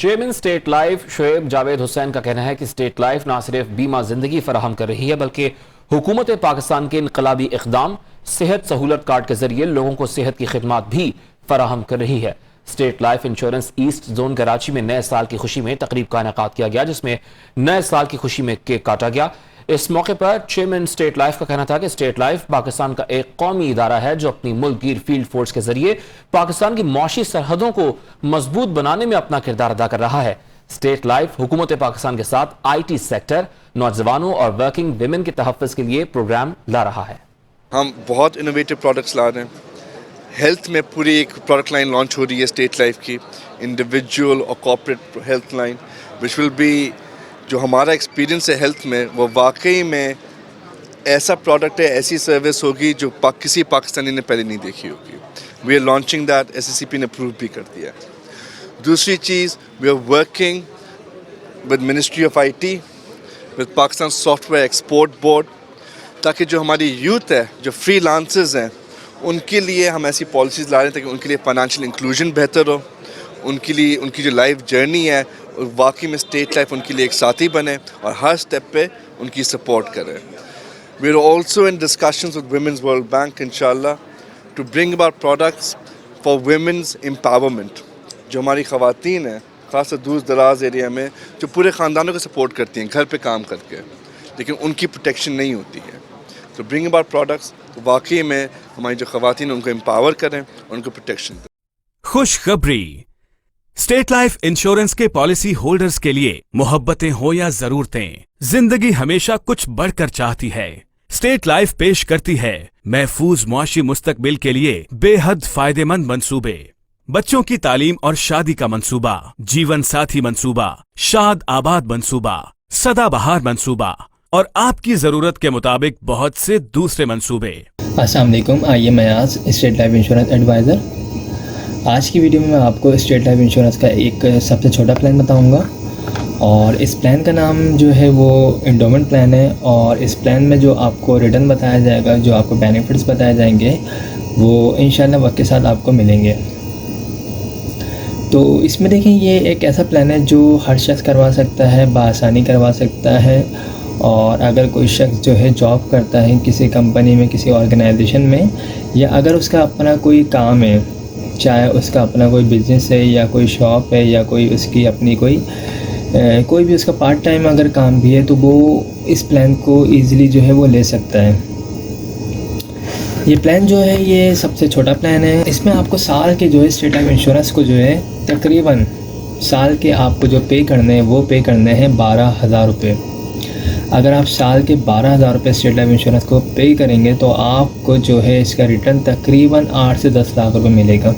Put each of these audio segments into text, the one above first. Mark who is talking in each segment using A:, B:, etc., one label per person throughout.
A: Chairman state life Shoaib Javed Hussain का कहना है कि स्टेट लाइफ ना सिर्फ बीमा जिंदगी फराहम कर रही है बल्कि हुकूमत पाकिस्तान के इनकलाबी इकदाम सेहत सहूलत कार्ड के जरिए लोगों को सेहत की खिदमत भी फराहम कर रही है। State Life insurance east zone Karachi में नए साल की खुशी में तकरीब का इनेकाद किया गया जिसमें नए साल की खुशी में केक काटा गया। इस मौके पर चेयरमैन स्टेट लाइफ का कहना था कि स्टेट लाइफ पाकिस्तान का एक कौमी इदारा है जो अपनी मुल्कगीर फील्ड फोर्स के जरिए पाकिस्तान की मौशी सरहदों को मजबूत बनाने में अपना किरदार अदा कर रहा है। स्टेट लाइफ हुकूमत पाकिस्तान के साथ IT सेक्टर, नौजवानों और वर्किंग विमेन के तहफ़्फ़ुज़ के लिए प्रोग्राम ला रहा है।
B: हम बहुत इनोवेटिव प्रोडक्ट्स ला रहे हैं। हेल्थ में पूरी एक प्रोडक्ट लाइन लॉन्च हो रही है स्टेट लाइफ की, इंडिविजुअल और corporate health line, which will be, जो हमारा एक्सपीरियंस है हेल्थ में वो वाकई में ऐसा प्रोडक्ट है, ऐसी सर्विस होगी जो किसी पाकिस्तानी ने पहले नहीं देखी होगी। We are launching that, SSCP ने अप्रूव भी कर दिया है। दूसरी चीज़, we are working with ministry of IT, with Pakistan software export board, ताकि जो हमारी यूथ है, जो फ्रीलांसर्स हैं, उनके लिए हम ऐसी पॉलिसीज़ ला रहे हैं ताकि उनके लिए फाइनेंशियल इंक्लूजन बेहतर हो, उनके लिए उनकी जो लाइफ जर्नी है वाकई में स्टेट लाइफ उनके लिए एक साथी बने और हर स्टेप पे उनकी सपोर्ट करें। We are also in discussions with women's world bank इंशाल्लाह to bring about products for women's empowerment. जो हमारी ख़वातीन हैं ख़ास दूर दराज एरिया में, जो पूरे ख़ानदानों को सपोर्ट करती हैं घर पे काम करके, लेकिन उनकी प्रोटेक्शन नहीं होती है, तो ब्रिंग अबाउट प्रोडक्ट्स तो वाकई में हमारी जो ख़वातीन उनको एम्पावर करें और उनको प्रोटेक्शन दें।
C: खुशखबरी, स्टेट लाइफ इंश्योरेंस के पॉलिसी होल्डर्स के लिए मोहब्बतें हो या जरूरतें, जिंदगी हमेशा कुछ बढ़कर चाहती है। स्टेट लाइफ पेश करती है महफूज मुआशी मुस्तकबिल के लिए बेहद फायदेमंद मंसूबे, बच्चों की तालीम और शादी का मंसूबा, जीवन साथी मंसूबा, शाद आबाद मंसूबा, सदाबहार मंसूबा और आपकी जरूरत के मुताबिक बहुत से दूसरे मंसूबे।
D: अस्सलाम वालेकुम, आइए मैं आज स्टेट लाइफ इंश्योरेंस एडवाइज़र। आज की वीडियो में मैं आपको स्टेट लाइफ इंश्योरेंस का एक सबसे छोटा प्लान बताऊंगा और इस प्लान का नाम जो है वो एंडोमेंट प्लान है। और इस प्लान में जो आपको रिटर्न बताया जाएगा, जो आपको बेनिफिट्स बताए जाएंगे, वो इंशाल्लाह वक्त के साथ आपको मिलेंगे। तो इसमें देखें, ये एक ऐसा प्लान है जो हर शख्स करवा सकता है, बासानी करवा सकता है। और अगर कोई शख्स जो है जॉब करता है किसी कंपनी में, किसी ऑर्गेनाइजेशन में, या अगर उसका अपना कोई काम है, चाहे उसका अपना कोई बिज़नेस है या कोई शॉप है या कोई उसकी अपनी कोई भी उसका पार्ट टाइम अगर काम भी है, तो वो इस प्लान को ईज़िली जो है वो ले सकता है। ये प्लान जो है ये सबसे छोटा प्लान है। इसमें आपको साल के जो है स्टेट लाइफ इंश्योरेंस को जो है तकरीबन साल के आपको जो पे करने हैं वो पे करने हैं 12,000 रुपये। अगर आप साल के 12,000 रुपये स्टेट लाइफ इंश्योरेंस को पे करेंगे तो आपको जो है इसका रिटर्न तकरीबन 8 से 10 लाख रुपए मिलेगा।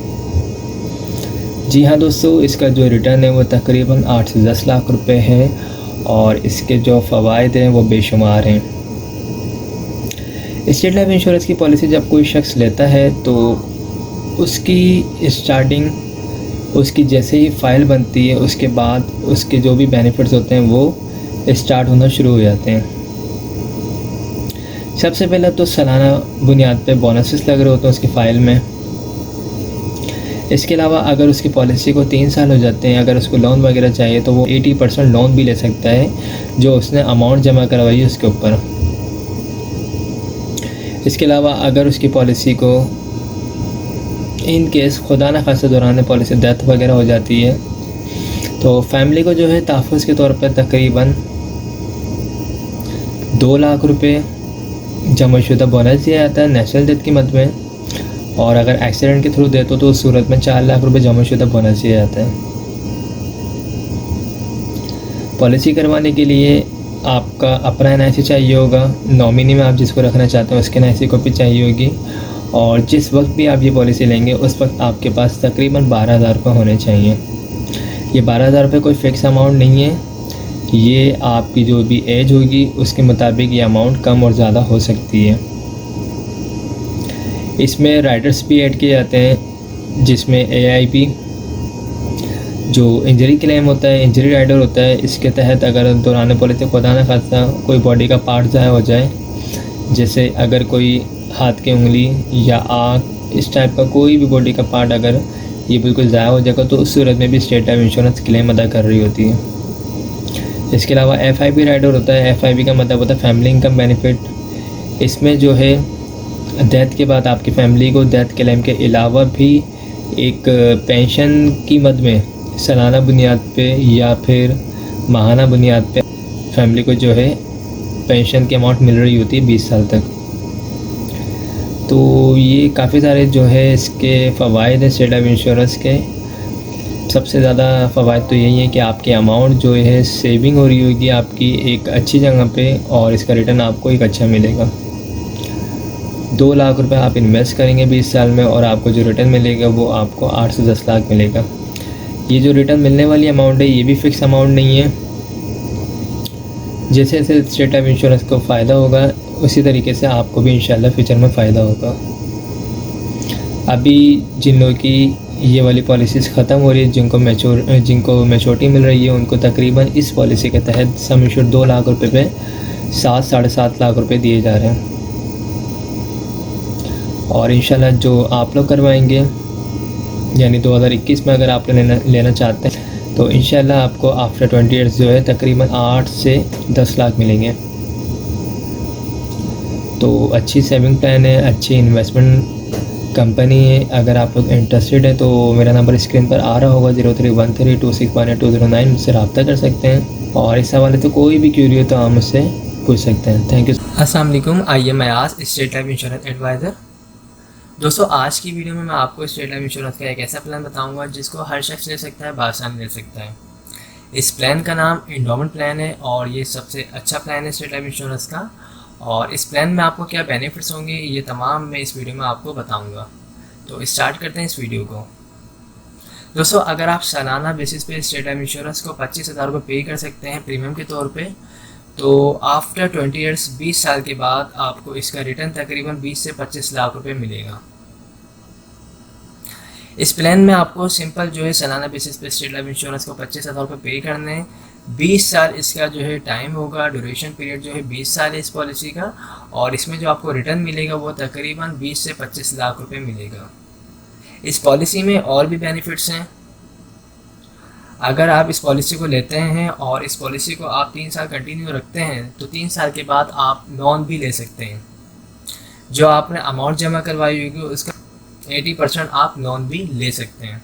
D: जी हाँ दोस्तों, इसका जो रिटर्न है वो तकरीबन 8 से 10 लाख रुपए है और इसके जो फ़वाइद हैं वो बेशुमार हैं। स्टेट लाइफ इंश्योरेंस की पॉलिसी जब कोई शख्स लेता है तो उसकी स्टार्टिंग, उसकी जैसे ही फ़ाइल बनती है उसके बाद उसके जो भी बेनिफिट्स होते हैं वो स्टार्ट होना शुरू हो जाते हैं। सबसे पहले तो सालाना बुनियाद पे बोनसेस लग रहे होते हैं उसकी फ़ाइल में। इसके अलावा अगर उसकी पॉलिसी को 3 साल हो जाते हैं, अगर उसको लोन वगैरह चाहिए तो वो 80% लोन भी ले सकता है जो उसने अमाउंट जमा करवाई है उसके ऊपर। इसके अलावा अगर उसकी पॉलिसी को इन केस खुदा न खास्ता दौरान पॉलिसी डेथ वगैरह हो जाती है तो फैमिली को जो है तहफ़्फ़ुज़ के तौर पर तकरीबन 2 लाख रुपए जमाशुदा बोनस दिया जाता है नेशनल डेथ की मद में। और अगर एक्सीडेंट के थ्रू देते तो उस सूरत में 4 लाख रुपए जमाशुदा बोनस दिया जाता है। पॉलिसी करवाने के लिए आपका अपना NIC चाहिए होगा, नॉमिनी में आप जिसको रखना चाहते हो उसके NIC कॉपी चाहिए होगी, और जिस वक्त भी आप ये पॉलिसी लेंगे उस वक्त आपके पास तकरीबन 12,000 रुपये होने चाहिए। ये 12,000 रुपये कोई फ़िक्स अमाउंट नहीं है, ये आपकी जो भी एज होगी उसके मुताबिक ये अमाउंट कम और ज़्यादा हो सकती है। इसमें राइडर्स भी ऐड किए जाते हैं जिसमें AIP जो इंजरी क्लेम होता है, इंजरी राइडर होता है, इसके तहत अगर दौरान पॉलिसी खुदा न खास्ता कोई बॉडी का पार्ट ज़ाया हो जाए, जैसे अगर कोई हाथ की उंगली या आँख, इस टाइप का कोई भी बॉडी का पार्ट अगर ये बिल्कुल ज़ाया हो जाएगा, तो उस सूरत में भी स्टेट लाइफ इंश्योरेंस क्लेम अदा कर रही होती है। इसके अलावा FIB राइडर होता है। FIB का मतलब होता है फैमिली इनकम बेनिफिट। इसमें जो है डेथ के बाद आपकी फैमिली को डेथ क्लेम के अलावा भी एक पेंशन की मद में सालाना बुनियाद पे या फिर माहाना बुनियाद पे फैमिली को जो है पेंशन की अमाउंट मिल रही होती है 20 साल तक। तो ये काफ़ी सारे जो है इसके फ़वाइद हैं स्टेट लाइफ इंश्योरेंस के। सबसे ज़्यादा फ़वाइद तो यही है कि आपकी अमाउंट जो है सेविंग हो रही होगी आपकी एक अच्छी जगह पे, और इसका रिटर्न आपको एक अच्छा मिलेगा। 2 लाख रुपए आप इन्वेस्ट करेंगे 20 साल में और आपको जो रिटर्न मिलेगा वो आपको 8 से 10 लाख मिलेगा। ये जो रिटर्न मिलने वाली अमाउंट है ये भी फ़िक्स अमाउंट नहीं है। जैसे जैसे स्टेट लाइफ इंश्योरेंस को फ़ायदा होगा उसी तरीके से आपको भी इंशाल्लाह फ्यूचर में फ़ायदा होगा। अभी जिन लोगों की ये वाली पॉलिसीज़ ख़त्म हो रही है, जिनको मैच्योरिटी मिल रही है, उनको तकरीबन इस पॉलिसी के तहत सम एश्योर्ड 2 लाख रुपए पे 7-7.5 लाख रुपए दिए जा रहे हैं। और इंशाल्लाह जो आप लोग करवाएंगे यानी 2021 में अगर आप लेना चाहते हैं तो इंशाल्लाह आपको आफ्टर 20 ईयर्स जो है तकरीबन 8 से 10 लाख मिलेंगे। तो अच्छी सेविंग प्लान है, अच्छी इन्वेस्टमेंट कंपनी है। अगर आप लोग इंटरेस्टेड हैं तो मेरा नंबर स्क्रीन पर आ रहा होगा 031326182009, मुझसे रब्ता कर सकते हैं। और इस हवाले तो कोई भी क्यूरी हो तो आप मुझसे पूछ सकते हैं। Thank you.
E: अस्सलाम वालेकुम, I am Ayaz, State Life Insurance advisor. दोस्तों, आज की वीडियो में मैं आपको स्टेट लाइफ इंश्योरेंस का एक ऐसा प्लान बताऊंगा जिसको हर शख्स ले सकता है, बासानी ले सकता है। इस प्लान का नाम एंडोमेंट प्लान है और ये सबसे अच्छा प्लान है स्टेट लाइफ इंश्योरेंस का। और इस प्लान में आपको क्या बेनिफिट्स होंगे ये तमाम मैं इस वीडियो में आपको बताऊंगा। तो स्टार्ट करते हैं इस वीडियो को। दोस्तों, अगर आप सालाना बेसिस पे स्टेट लाइफ इंश्योरेंस को 25,000 रुपये पे कर सकते हैं प्रीमियम के तौर पे, तो आफ्टर 20 ईयर्स 20 साल के बाद आपको इसका रिटर्न तकरीबन 20 से 25 लाख रुपए मिलेगा। इस प्लान में आपको सिंपल जो है सालाना बेसिस पे स्टेट लाइफ इंश्योरेंस को 25,000 रुपये पे करने हैं। 20 साल इसका जो है टाइम होगा, ड्यूरेशन पीरियड जो है 20 साल है इस पॉलिसी का। और इसमें जो आपको रिटर्न मिलेगा वो तकरीबन 20 से 25 लाख रुपए मिलेगा। इस पॉलिसी में और भी बेनिफिट्स हैं। अगर आप इस पॉलिसी को लेते हैं और इस पॉलिसी को आप 3 साल कंटिन्यू रखते हैं तो 3 साल के बाद आप लोन भी ले सकते हैं। जो आपने अमाउंट जमा करवाई होगी उसका 80% आप लोन भी ले सकते हैं।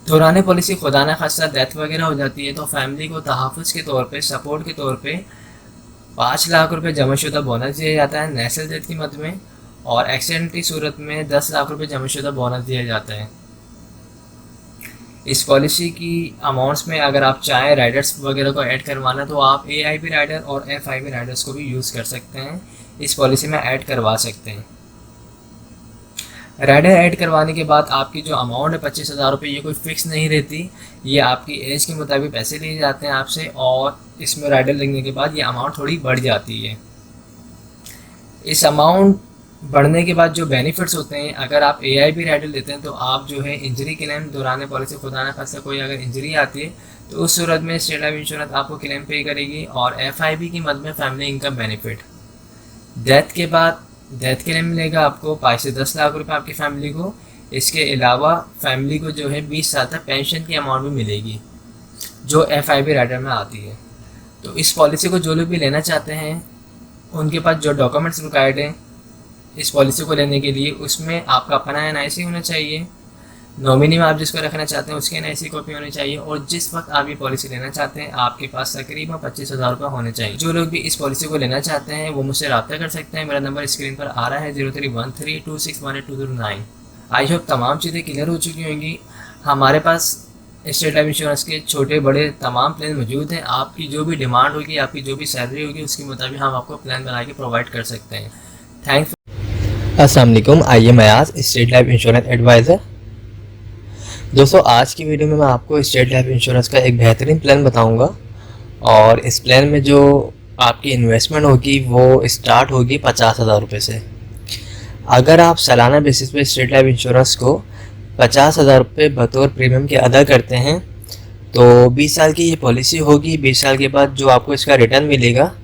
E: दौरान पॉलिसी खुदा न खास्ता डेथ वगैरह हो जाती है तो फैमिली को तहफ़्फ़ुज़ के तौर पे, सपोर्ट के तौर पे 5 लाख रुपए जमाशुदा बोनस दिया जाता है नेचुरल डेथ की मद में, और एक्सीडेंट की सूरत में 10 लाख रुपए जमाशुदा बोनस दिया जाता है। इस पॉलिसी की अमाउंट्स में अगर आप चाहें राइडर्स वगैरह को ऐड करवाना तो आप AIB राइडर और FIB राइडर्स को भी यूज़ कर सकते हैं, इस पॉलिसी में ऐड करवा सकते हैं। राइडर ऐड करवाने के बाद आपकी जो अमाउंट है 25,000 रुपये, ये कोई फ़िक्स नहीं रहती, ये आपकी एज के मुताबिक पैसे लिए जाते हैं आपसे, और इसमें राइडर लगने के बाद ये अमाउंट थोड़ी बढ़ जाती है। इस अमाउंट बढ़ने के बाद जो बेनिफिट्स होते हैं, अगर आप AIB राइडर लेते हैं तो आप जो है इंजरी क्लेम दौरान पॉलिसी खुदा न खास्ता कोई अगर इंजरी आती है तो उस सूरत में स्टेट लाइफ इंश्योरेंस आपको क्लेम पे करेगी। और FIB की मद में फैमिली इनकम बेनिफिट, डेथ के बाद डेथ क्लेम मिलेगा आपको 5 से 10 लाख रुपए आपकी फैमिली को। इसके अलावा फैमिली को जो है 20 साल तक पेंशन की अमाउंट भी मिलेगी जो FIB राइडर में आती है। तो इस पॉलिसी को जो लोग भी लेना चाहते हैं उनके पास जो डॉक्यूमेंट्स रिक्वायर्ड हैं इस पॉलिसी को लेने के लिए, उसमें आपका अपना NIC होना चाहिए, नॉमिनी में आप जिसको रखना चाहते हैं उसकी NIC कॉपी होनी चाहिए, और जिस वक्त आप ये पॉलिसी लेना चाहते हैं आपके पास तकरीबन 25,000 रुपये होने चाहिए। जो लोग भी इस पॉलिसी को लेना चाहते हैं वो मुझसे रब्ता कर सकते हैं। मेरा नंबर स्क्रीन पर आ रहा है 031326182009। आई होप तमाम चीज़ें क्लियर हो चुकी होंगी। हमारे पास स्टेट लाइफ इंश्योरेंस के छोटे बड़े तमाम प्लान मौजूद हैं। आपकी जो भी डिमांड होगी, आपकी जो भी सैलरी होगी, उसके मुताबिक हम आपको प्लान बना के प्रोवाइड कर सकते हैं। थैंक्स।
D: अस्सलाम वालेकुम, I am Ayaz, State Life Insurance advisor. दोस्तों, आज की वीडियो में मैं आपको स्टेट लाइफ इंश्योरेंस का एक बेहतरीन प्लान बताऊंगा। और इस प्लान में जो आपकी इन्वेस्टमेंट होगी वो स्टार्ट होगी 50,000 रुपये से। अगर आप सालाना बेसिस पे स्टेट लाइफ इंश्योरेंस को 50,000 रुपये बतौर प्रीमियम के अदा करते हैं तो 20 साल की ये पॉलिसी होगी। 20 साल के बाद जो आपको इसका रिटर्न मिलेगा,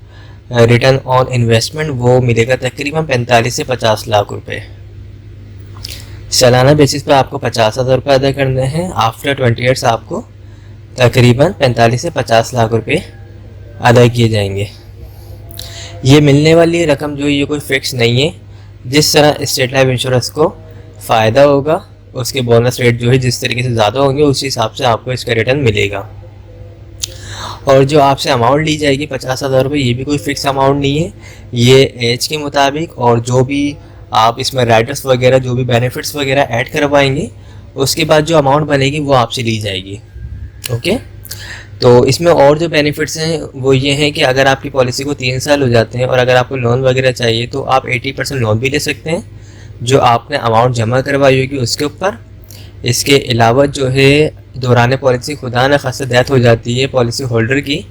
D: रिटर्न ऑन इन्वेस्टमेंट, वो मिलेगा तकरीबन 45 से 50 लाख रुपए। सालाना बेसिस पे आपको 50,000 रुपये अदा करने हैं। आफ्टर 20 ईयर्स आपको तकरीबन 45 से 50 लाख रुपए अदा किए जाएंगे। ये मिलने वाली रकम जो ये कोई फिक्स नहीं है। जिस तरह स्टेट लाइफ इंश्योरेंस को फ़ायदा होगा, उसके बोनस रेट जो है जिस तरीके से ज़्यादा होंगे उसी हिसाब से आपको इसका रिटर्न मिलेगा। और जो आपसे अमाउंट ली जाएगी 50,000 रुपये, ये भी कोई फिक्स अमाउंट नहीं है। ये एज के मुताबिक और जो भी आप इसमें राइडर्स वगैरह जो भी बेनिफिट्स वगैरह ऐड करवाएंगे उसके बाद जो अमाउंट बनेगी वो आपसे ली जाएगी। ओके, तो इसमें और जो बेनिफिट्स हैं वो ये हैं कि अगर आपकी पॉलिसी को 3 साल हो जाते हैं और अगर आपको लोन वगैरह चाहिए तो आप 80% लोन भी ले सकते हैं जो आपने अमाउंट जमा करवाई होगी उसके ऊपर। इसके अलावा जो है दौरान पॉलिसी खुदा न खासा डेथ हो जाती है पॉलिसी होल्डर की,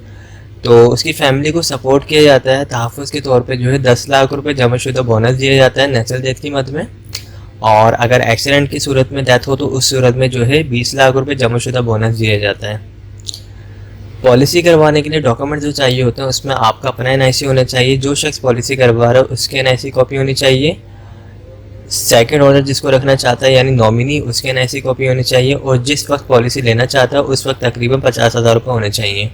D: तो उसकी फैमिली को सपोर्ट किया जाता है। तहफ़्फ़ुज़ के तौर पे जो है 10 लाख रुपए जमाशुदा बोनस दिया जाता है नेचुरल डेथ की मद में। और अगर एक्सीडेंट की सूरत में डेथ हो तो उस सूरत में जो है 20 लाख रुपए जमाशुदा बोनस दिया जाता है। पॉलिसी करवाने के लिए डॉक्यूमेंट जो चाहिए होते हैं उसमें आपका अपना NIC होना चाहिए। जो शख्स पॉलिसी करवा रहा है उसके NIC कॉपी होनी चाहिए। सेकंड ऑर्डर जिसको रखना चाहता है यानी नॉमिनी, उसके NIC कॉपी होनी चाहिए। और जिस वक्त पॉलिसी लेना चाहता है उस वक्त तकरीबन 50,000 रुपये होने चाहिए।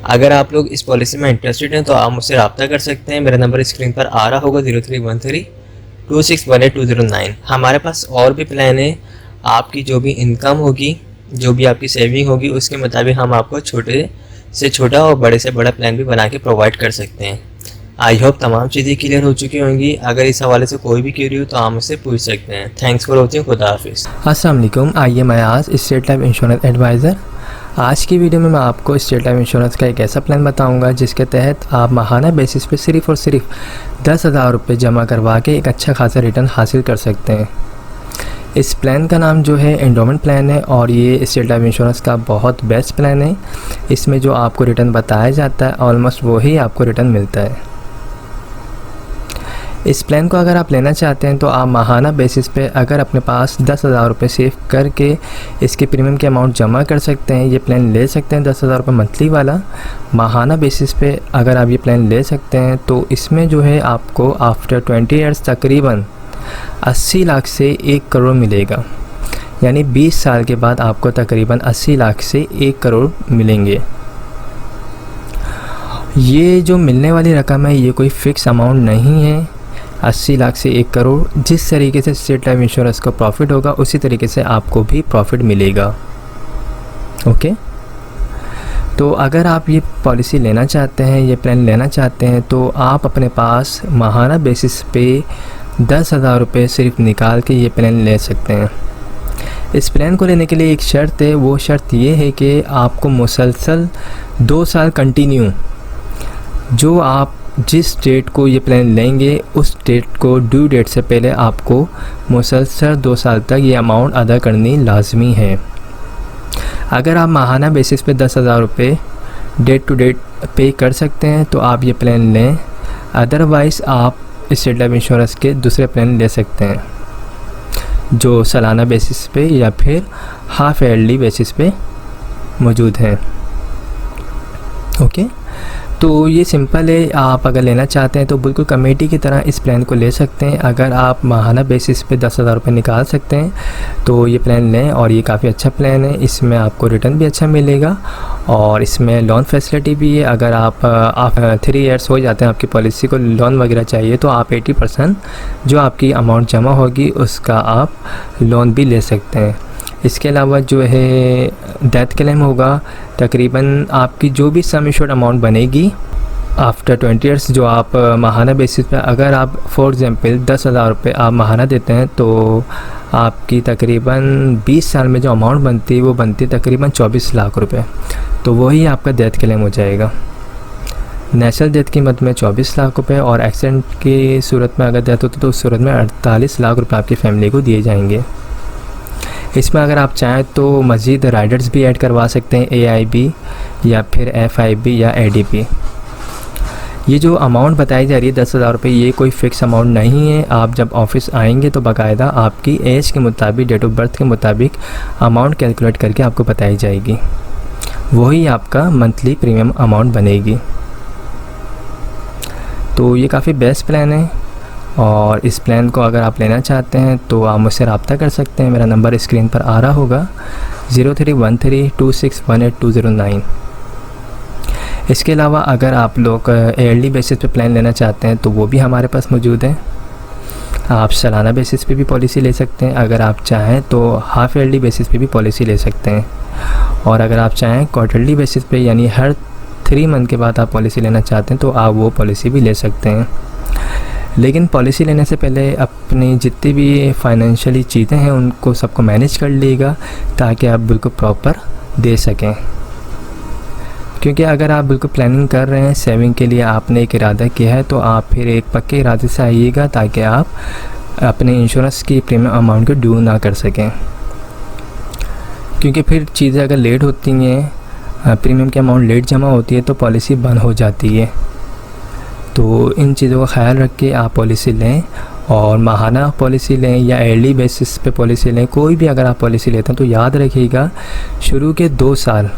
D: अगर आप लोग इस पॉलिसी में इंटरेस्टेड हैं तो आप मुझसे रब्ता कर सकते हैं। मेरा नंबर स्क्रीन पर आ रहा होगा 03132618 हमारे पास और भी प्लान है। आपकी जो भी इनकम होगी, जो भी आपकी सेविंग होगी उसके मुताबिक हम आपको छोटे से छोटा और बड़े से बड़ा प्लान भी बना के प्रोवाइड कर सकते हैं। आई होप तमाम चीज़ें क्लियर हो चुकी होंगी। अगर इस हवाले से कोई भी क्वेरी हो तो आप मुझसे पूछ सकते हैं। Thanks for watching. खुदा हाफिज़।
E: अस्सलाम वालेकुम। I am Ayaz, State Life Insurance advisor. आज की वीडियो में मैं आपको स्टेट लाइफ इंश्योरेंस का एक ऐसा प्लान बताऊंगा जिसके तहत आप माहाना बेसिस पे सिर्फ़ और सिर्फ 10,000 रुपये जमा करवा के एक अच्छा खासा रिटर्न हासिल कर सकते हैं। इस प्लान का नाम जो है एंडोमेंट प्लान है और ये स्टेट लाइफ इंश्योरेंस का बहुत बेस्ट प्लान है। इसमें जो आपको रिटर्न बताया जाता है ऑलमोस्ट वही आपको रिटर्न मिलता है। इस प्लान को अगर आप लेना चाहते हैं तो आप माहाना बेसिस पे अगर अपने पास 10,000 रुपये सेव करके इसके प्रीमियम के अमाउंट जमा कर सकते हैं, ये प्लान ले सकते हैं। 10,000 रुपये मंथली वाला माहाना बेसिस पे अगर आप ये प्लान ले सकते हैं तो इसमें जो है आपको आफ्टर 20 ईयर्स तकरीबन 80 लाख से 1 करोड़ मिलेगा। यानी 20 साल के बाद आपको तकरीबन 80 लाख से 1 करोड़ मिलेंगे। ये जो मिलने वाली रकम है ये कोई फ़िक्स अमाउंट नहीं है। 80 लाख से 1 करोड़ जिस तरीके से स्टेट लाइफ इंश्योरेंस को प्रॉफिट होगा उसी तरीके से आपको भी प्रॉफिट मिलेगा। ओके, तो अगर आप ये पॉलिसी लेना चाहते हैं, ये प्लान लेना चाहते हैं तो आप अपने पास माहाना बेसिस पे 10,000 रुपये सिर्फ निकाल के ये प्लान ले सकते हैं। इस प्लान को लेने के लिए एक शर्त है, वो शर्त ये है कि आपको मुसलसल 2 साल कंटिन्यू जो आप जिस डेट को ये प्लान लेंगे उस डेट को ड्यू डेट से पहले आपको मुसलसल 2 साल तक ये अमाउंट अदा करनी लाजमी है। अगर आप माहाना बेसिस पे 10,000 रुपये डेट टू डेट पे कर सकते हैं तो आप ये प्लान लें। अदरवाइज़ आप स्टेट लाइफ इंश्योरेंस के दूसरे प्लान ले सकते हैं जो सालाना बेसिस पे या फिर हाफ ईयरली बेसिस पे मौजूद हैं। ओके, तो ये सिंपल है। आप अगर लेना चाहते हैं तो बिल्कुल कमेटी की तरह इस प्लान को ले सकते हैं। अगर आप माहाना बेसिस पे 10,000 रुपये निकाल सकते हैं तो ये प्लान लें और ये काफ़ी अच्छा प्लान है। इसमें आपको रिटर्न भी अच्छा मिलेगा और इसमें लोन फैसिलिटी भी है। अगर आप 3 ईयर्स हो जाते हैं आपकी पॉलिसी को लोन वगैरह चाहिए तो आप 80% जो आपकी अमाउंट जमा होगी उसका आप लोन भी ले सकते हैं। इसके अलावा जो है डेथ क्लेम होगा, तकरीबन आपकी जो भी सम एश्योर्ड अमाउंट बनेगी आफ्टर 20 ईयर्स जो आप माहाना बेसिस पे अगर आप फॉर एग्ज़ाम्पल 10,000 रुपये आप माहाना देते हैं तो आपकी तकरीबन 20 साल में जो अमाउंट बनती है वो बनती है तकरीबन 24 लाख रुपए। तो वही आपका डेथ क्लेम हो जाएगा। नेचुरल डेथ की मद में 24 लाख रुपए और एक्सीडेंट की सूरत में अगर डेथ होती तो उस सूरत में 48 लाख रुपए आपकी फैमिली को दिए जाएंगे। इसमें अगर आप चाहें तो मज़ीद राइडर्स भी ऐड करवा सकते हैं, AIB या फिर FIB या ADP। ये जो अमाउंट बताई जा रही है 10,000 रुपये, ये कोई फ़िक्स अमाउंट नहीं है। आप जब ऑफिस आएंगे तो बाकायदा आपकी एज के मुताबिक, डेट ऑफ बर्थ के मुताबिक अमाउंट कैलकुलेट करके आपको बताई जाएगी, वही आपका मंथली प्रीमियम अमाउंट बनेगी। तो ये काफ़ी बेस्ट प्लान है
D: और इस प्लान को अगर आप लेना चाहते हैं तो आप मुझसे रब्ता कर सकते हैं। मेरा नंबर स्क्रीन पर आ रहा होगा 031326182009। इसके अलावा अगर आप लोग ईयरली बेसिस पे प्लान लेना चाहते हैं तो वो भी हमारे पास मौजूद है। आप सालाना बेसिस पे भी पॉलिसी ले सकते हैं, अगर आप चाहें तो हाफ ईयरली बेसिस पे भी पॉलिसी ले सकते हैं, और अगर आप चाहें क्वार्टरली बेसिस पे यानी हर 3 मंथ के बाद आप पॉलिसी लेना चाहते हैं तो आप वो पॉलिसी भी ले सकते हैं। लेकिन पॉलिसी लेने से पहले अपनी जितनी भी फाइनेंशियली चीज़ें हैं उनको सबको मैनेज कर लीजिएगा ताकि आप बिल्कुल प्रॉपर दे सकें। क्योंकि अगर आप बिल्कुल प्लानिंग कर रहे हैं, सेविंग के लिए आपने एक इरादा किया है, तो आप फिर एक पक्के इरादे से आइएगा ताकि आप अपने इंश्योरेंस की प्रीमियम अमाउंट को ड्यू ना कर सकें। क्योंकि फिर चीज़ें अगर लेट होती हैं, प्रीमियम की अमाउंट लेट जमा होती है तो पॉलिसी बंद हो जाती है। तो इन चीज़ों का ख्याल रख के आप पॉलिसी लें, और माहाना पॉलिसी लें या ईयरली बेसिस पे पॉलिसी लें, कोई भी अगर आप पॉलिसी लेते हैं तो याद रखिएगा शुरू के 2 साल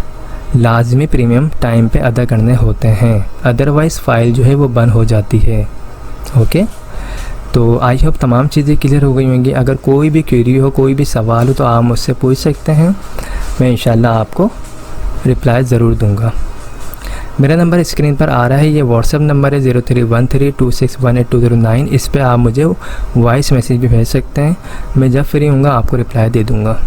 D: लाजमी प्रीमियम टाइम पे अदा करने होते हैं, अदरवाइज़ फ़ाइल जो है वो बंद हो जाती है। ओके, तो आई होप तमाम चीज़ें क्लियर हो गई होंगी। अगर कोई भी क्वेरी हो, कोई भी सवाल हो तो आप मुझसे पूछ सकते हैं, मैं इंशाल्लाह आपको रिप्लाई ज़रूर दूंगा। मेरा नंबर स्क्रीन पर आ रहा है, ये व्हाट्सएप नंबर है 031326182009। इस पे आप मुझे वॉइस मैसेज भी भेज सकते हैं, मैं जब फ्री हूँगा आपको रिप्लाई दे दूँगा।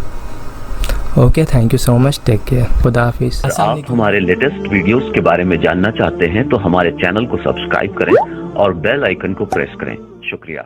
D: Okay, thank you so much, take care, खुदा हाफिज़।
F: आप हमारे लेटेस्ट वीडियोस के बारे में जानना चाहते हैं तो हमारे चैनल को सब्सक्राइब करें और बेल आइकन को प्रेस करें। शुक्रिया।